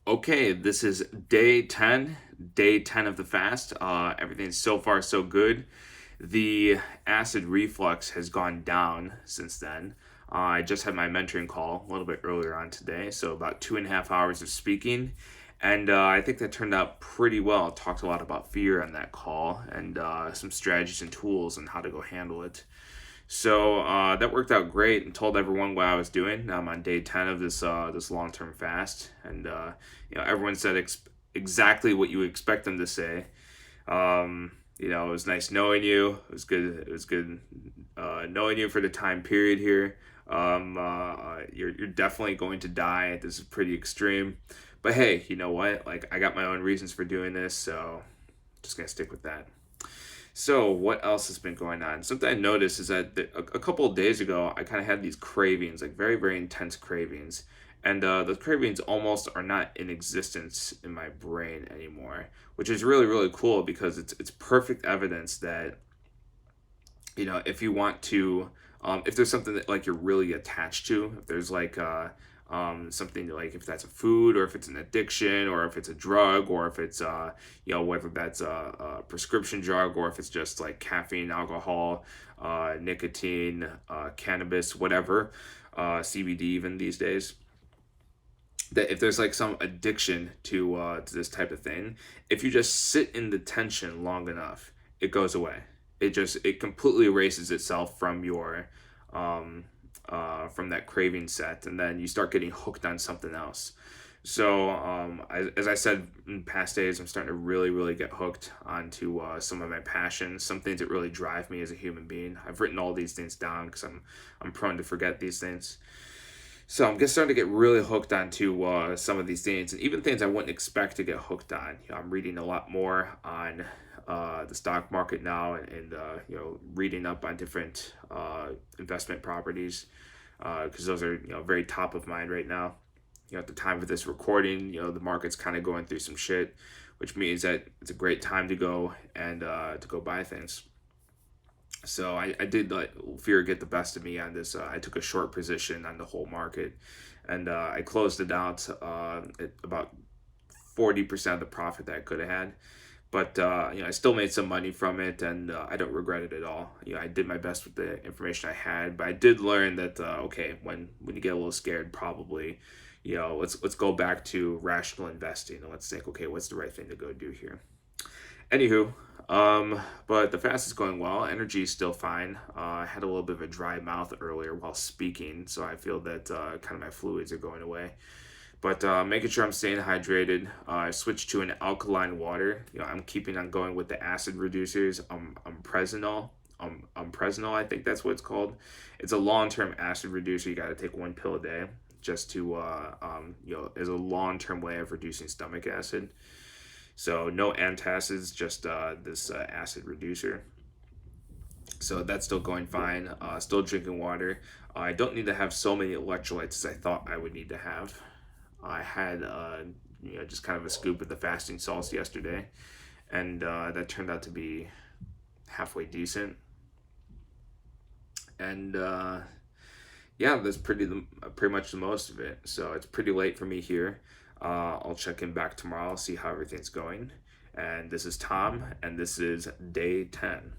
Okay, this is day 10 of the fast. Everything's so far so good. The acid reflux has gone down since then. I just had my mentoring call a little bit earlier on today, so about 2.5 hours of speaking. And I think that turned out pretty well. Talked a lot about fear on that call and some strategies and tools and how to go handle it. So that worked out great, and told everyone what I was doing. I'm on day 10 of this long term fast, and everyone said exactly what you would expect them to say. It was nice knowing you. It was good. It was good knowing you for the time period here. You're definitely going to die. This is pretty extreme, but hey, you know what? Like, I got my own reasons for doing this, so just gonna stick with that. So, what else has been going on? Something I noticed is that a couple of days ago, I kind of had these cravings, like very, very intense cravings. And those cravings almost are not in existence in my brain anymore, which is really, really cool because it's perfect evidence that, if you want to, if there's something that like you're really attached to, if there's like something like if that's a food or if it's an addiction or if it's a drug or if it's whether that's a prescription drug or if it's just like caffeine, alcohol, nicotine, cannabis, whatever, CBD even these days. That if there's like some addiction to this type of thing, if you just sit in the tension long enough, it goes away. It completely erases itself from your from that craving set, and then you start getting hooked on something else. So, as I said in past days, I'm starting to really, really get hooked onto some of my passions, some things that really drive me as a human being. I've written all these things down because I'm prone to forget these things. So I'm just starting to get really hooked onto some of these things, and even things I wouldn't expect to get hooked on. I'm reading a lot more on the stock market now, and reading up on different investment properties because those are very top of mind right now. At the time of this recording, the market's kind of going through some shit, which means that it's a great time to go and to go buy things. So I did let fear get the best of me on this. I took a short position on the whole market, and I closed it out at about 40% of the profit that I could have had. But I still made some money from it, and I don't regret it at all. I did my best with the information I had, but I did learn that okay, when you get a little scared, probably, let's go back to rational investing and let's think, okay, what's the right thing to go do here? Anywho, but the fast is going well. Energy is still fine. I had a little bit of a dry mouth earlier while speaking, so I feel that kind of my fluids are going away. But making sure I'm staying hydrated. I switched to an alkaline water. I'm keeping on going with the acid reducers. Presnol. Presnol, I think that's what it's called. It's a long-term acid reducer. You got to take one pill a day just to, as a long-term way of reducing stomach acid. So no antacids, just this acid reducer. So that's still going fine. Still drinking water. I don't need to have so many electrolytes as I thought I would need to have. I had just kind of a scoop of the fasting salts yesterday, and that turned out to be halfway decent. And yeah, that's pretty much the most of it. So it's pretty late for me here. I'll check in back tomorrow, see how everything's going. And this is Tom, and this is day 10.